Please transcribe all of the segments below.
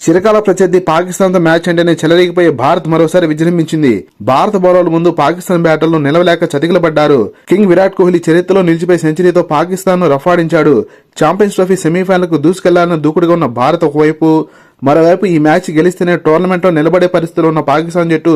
చిరకాల ప్రత్యర్థి పాకిస్తాన్ తో మ్యాచ్ అంటేనే చెలరేగిపోయే భారత్ మరోసారి విజృంభించింది. భారత బౌలర్ల ముందు పాకిస్తాన్ బ్యాటర్లు నిలవలేక చతికిలబడ్డారు. కింగ్ విరాట్ కోహ్లీ చరిత్రలో నిలిచిపోయే సెంచరీతో పాకిస్తాన్ ను రఫాడించాడు. ఛాంపియన్స్ ట్రోఫీ సెమీఫైనల్ కు దూసుకెళ్లాలని దూకుడుగా ఉన్న భారత్ ఒకవైపు, మరోవైపు ఈ మ్యాచ్ గెలిస్తేనే టోర్నమెంట్ లో నిలబడే పరిస్థితిలో ఉన్న పాకిస్తాన్ జట్టు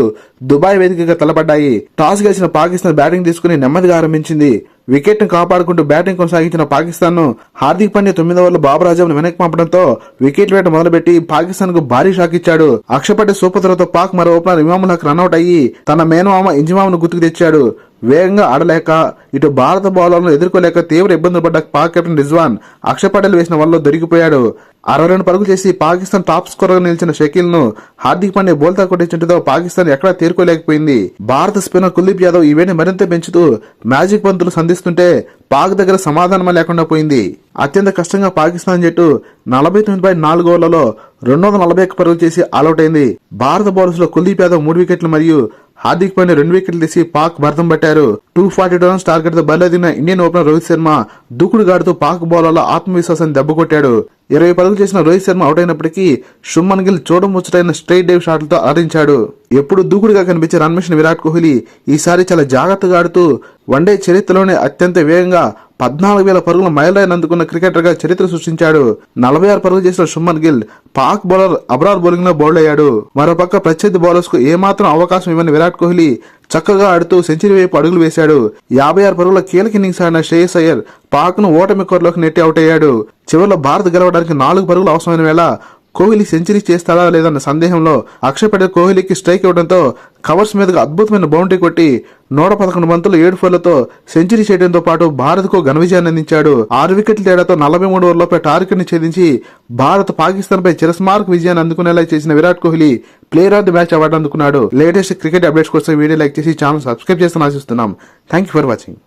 దుబాయ్ వేదికగా తలపడ్డాయి. టాస్ గెలిచిన పాకిస్తాన్ బ్యాటింగ్ తీసుకుని నెమ్మదిగా ఆరంభించింది. వికెట్ ను కాపాడుకుంటూ బ్యాటింగ్ కొనసాగించిన పాకిస్తాన్ ను హార్దిక్ పాండ్యా 9 ఓవర్లు బాబర్ ఆజం వెనక్కి పంపడంతో వికెట్ వేట మొదలుపెట్టి పాకిస్తాన్ కు భారీ షాక్ ఇచ్చాడు. అక్షర్ పటేల్ సూపర్ త్రోతో పాక్ మరో ఓపెనర్ ఇమాముల్ హక్ రన్అట్ అయ్యి తన మేనమామ ఇంజిమామ్ను గుర్తుకు తెచ్చాడు. వేగంగా ఆడలేక ఇటు భారత బౌలర్లను ఎదుర్కోలేక తీవ్ర ఇబ్బందులు పడ్డ పాక్ కెప్టెన్ రిజ్వాన్ అక్షర్ పటేల్ వేసిన వల్ల దొరికిపోయాడు. 62 పరుగులు చేసి పాకిస్తాన్ టాప్ స్కోరర్ గా నిలిచిన షకీల్ ను హార్దిక్ పాండ్యా బోల్తా కొట్టించడంతో పాకిస్తాన్ ఎక్కడా తేరుకోలేకపోయింది. భారత స్పిన్నర్ కుల్దీప్ యాదవ్ ఈ వేడిని మరింత పెంచుతూ మ్యాజిక్ బంతులు సంధిస్తుంటే పాక్ దగ్గర సమాధానమే లేకుండా పోయింది. అత్యంత కష్టంగా పాకిస్తాన్ జట్టు 49.4 ఓవర్లలో 241 పరుగులు చేసి ఆలౌట్ అయింది. భారత బౌలర్స్ లో కుల్దీప్ యాదవ్ 3 వికెట్లు మరియు హార్దిక్ పాండ్యా 2 వికెట్లు తీసి పాక్ భర్తం పట్టారు. 242 రన్స్ టార్గెట్ తో బరిలోదిగిన ఇండియన్ ఓపెనర్ రోహిత్ శర్మ దూకుడుగాడుతూ పాక్ బౌలర్ల ఆత్మవిశ్వాసాన్ని దెబ్బకొట్టాడు. 20 పరుగులు చేసిన రోహిత్ శర్మ అవుట్ అయినప్పటికీ శుభ్మన్ గిల్ చూడముచ్చటైన స్ట్రైట్ డైవ్ షాట్లతో అలరించాడు. ఎప్పుడు దూకుడుగా కనిపించే రన్ మెషిన్ విరాట్ కోహ్లీ ఈసారి చాలా జాగ్రత్తగా ఆడుతూ వన్డే చరిత్రలోనే అత్యంత వేగంగా 14,000 పరుగుల మైలురాయిని అందుకున్న క్రికెటర్ గా చరిత్ర సృష్టించాడు. 46 పరుగులు చేసిన శుభ్మన్ గిల్ పాక్ బౌలర్ అబ్రార్ బౌలింగ్ లో బౌల్డ్ అయ్యాడు. మరోపక్క ప్రత్యర్థి బౌలర్స్ కు ఏమాత్రం అవకాశం ఇవ్వని విరాట్ కోహ్లీ చక్కగా ఆడుతూ సెంచరీ వైపు అడుగులు వేశాడు. 56 పరుగుల కీలక ఇన్నింగ్స్ ఆడిన శ్రేయస్ అయ్యర్ పాక్ ను ఓటమి కోరలోకి నెట్టి అవుట్ అయ్యాడు. చివరిలో భారత్ గెలవడానికి 4 పరుగులు అవసరమైన వేళ కోహ్లీ సెంచరీ చేస్తాడా లేదన్న సందేహంలో అక్షర్ పటేల్ కోహ్లీకి స్ట్రైక్ ఇవ్వడంతో కవర్స్ మీదుగా అద్భుతమైన బౌండరీ కొట్టి 111 బంతులు 7 ఫోర్లతో సెంచరీ చేయడంతో పాటు భారత్ కు ఘన విజయాన్ని అందించాడు. 6 వికెట్ల తేడాతో 43 ఓవర్లపై టార్గెట్ ని ఛేదించి భారత్ పాకిస్తాన్ పై చిరస్మారక విజయాన్ని అందుకునేలా చేసిన Virat Kohli player of the match award అందుకున్నాడు. లేటెస్ట్ క్రికెట్ అప్డేట్స్ కోసం వీడియో లైక్ చేసి ఛానల్ సబ్స్క్రైబ్ చేసి ఆశిస్తున్నాం. Thank you for watching.